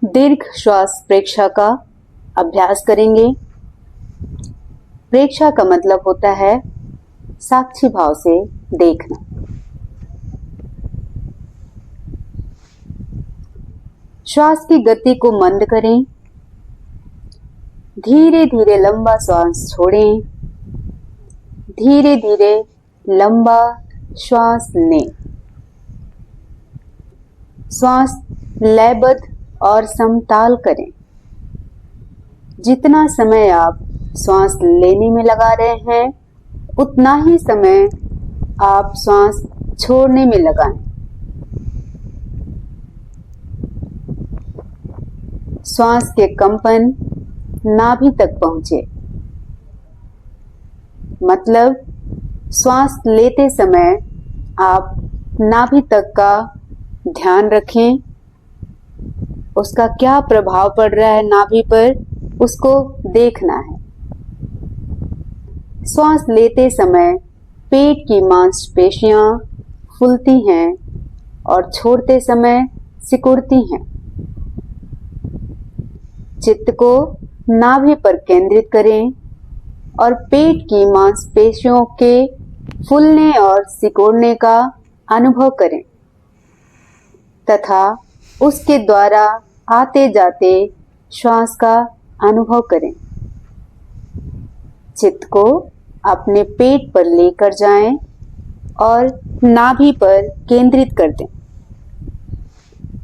दीर्घ श्वास प्रेक्षा का अभ्यास करेंगे। प्रेक्षा का मतलब होता है साक्षी भाव से देखना। श्वास की गति को मंद करें। धीरे धीरे लंबा श्वास छोड़ें। धीरे धीरे लंबा श्वास लें। श्वास लयबद्ध और समताल करें। जितना समय आप श्वास लेने में लगा रहे हैं, उतना ही समय आप श्वास छोड़ने में लगाएं। श्वास के कंपन नाभि तक पहुंचे। मतलब श्वास लेते समय आप नाभि तक का ध्यान रखें। उसका क्या प्रभाव पड़ रहा है नाभि पर, उसको देखना है। श्वास लेते समय पेट की मांसपेशियां फूलती हैं और छोड़ते समय सिकुड़ती हैं। चित्त को नाभि पर केंद्रित करें और पेट की मांसपेशियों के फूलने और सिकुड़ने का अनुभव करें तथा उसके द्वारा आते जाते श्वास का अनुभव करें। चित्त को अपने पेट पर लेकर जाएं और नाभि पर केंद्रित कर दें।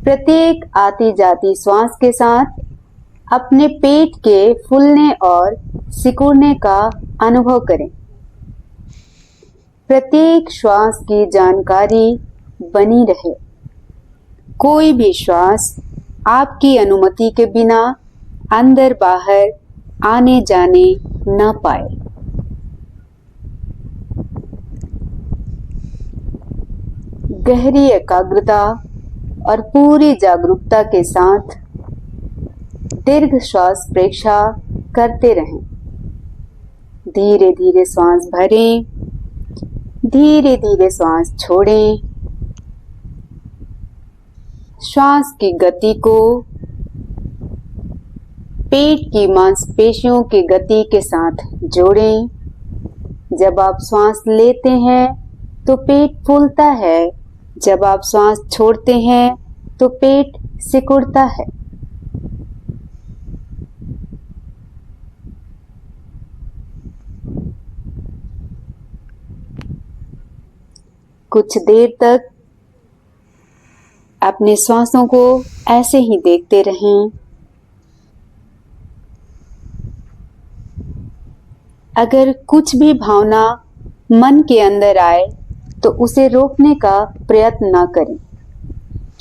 प्रत्येक आती जाती श्वास के साथ अपने पेट के फूलने और सिकुड़ने का अनुभव करें। प्रत्येक श्वास की जानकारी बनी रहे। कोई भी श्वास आपकी अनुमति के बिना अंदर बाहर आने जाने न पाए। गहरी एकाग्रता और पूरी जागरूकता के साथ दीर्घ श्वास प्रेक्षा करते रहें। धीरे धीरे श्वास भरें। धीरे धीरे श्वास छोड़ें। श्वास की गति को पेट की मांसपेशियों की गति के साथ जोड़ें। जब आप श्वास लेते हैं तो पेट फूलता है। जब आप श्वास छोड़ते हैं तो पेट सिकुड़ता है। कुछ देर तक अपने श्वासों को ऐसे ही देखते रहें। अगर कुछ भी भावना मन के अंदर आए तो उसे रोकने का प्रयत्न न करें।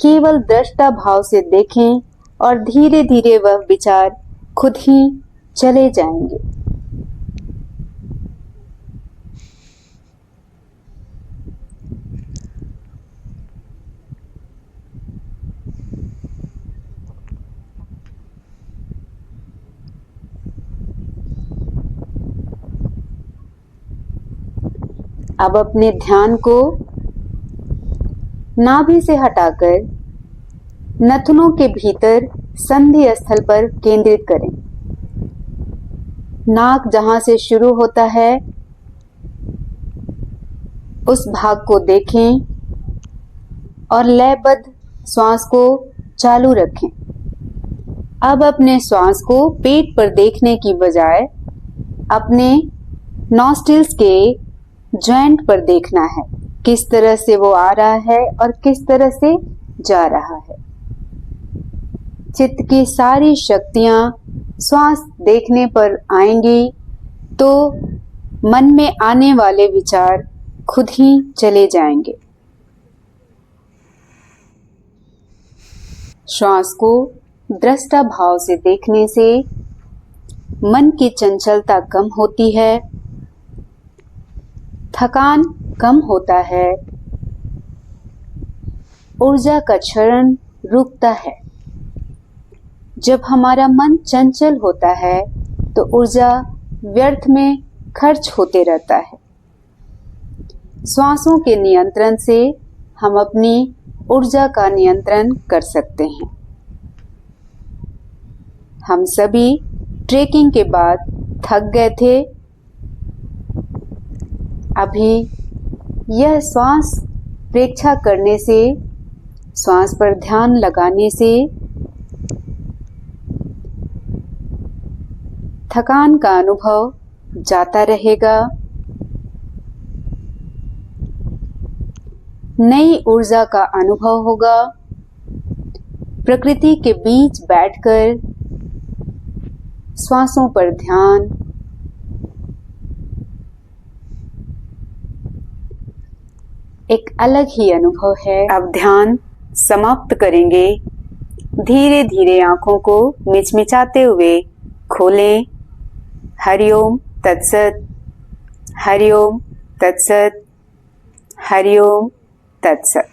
केवल दृष्टा भाव से देखें और धीरे धीरे वह विचार खुद ही चले जाएंगे। अब अपने ध्यान को नाभि से हटाकर नथुनों के भीतर संधि स्थल पर केंद्रित करें। नाक जहां से शुरू होता है उस भाग को देखें और लयबद्ध श्वास को चालू रखें। अब अपने श्वास को पेट पर देखने की बजाय अपने नॉस्ट्रिल्स के जॉइंट पर देखना है। किस तरह से वो आ रहा है और किस तरह से जा रहा है। चित्त की सारी शक्तियां श्वास देखने पर आएंगी तो मन में आने वाले विचार खुद ही चले जाएंगे। श्वास को दृष्टा भाव से देखने से मन की चंचलता कम होती है, थकान कम होता है, ऊर्जा का क्षरण रुकता है। जब हमारा मन चंचल होता है तो ऊर्जा व्यर्थ में खर्च होते रहता है। श्वासों के नियंत्रण से हम अपनी ऊर्जा का नियंत्रण कर सकते हैं। हम सभी ट्रेकिंग के बाद थक गए थे। अभी यह श्वास प्रेक्षा करने से, श्वास पर ध्यान लगाने से थकान का अनुभव जाता रहेगा। नई ऊर्जा का अनुभव होगा। प्रकृति के बीच बैठकर श्वासों पर ध्यान, एक अलग ही अनुभव है। अब ध्यान समाप्त करेंगे। धीरे धीरे आंखों को मिचमिचाते हुए खोलें। हरिओम तत्सत, हरिओम तत्सत, हरिओम तत्सत।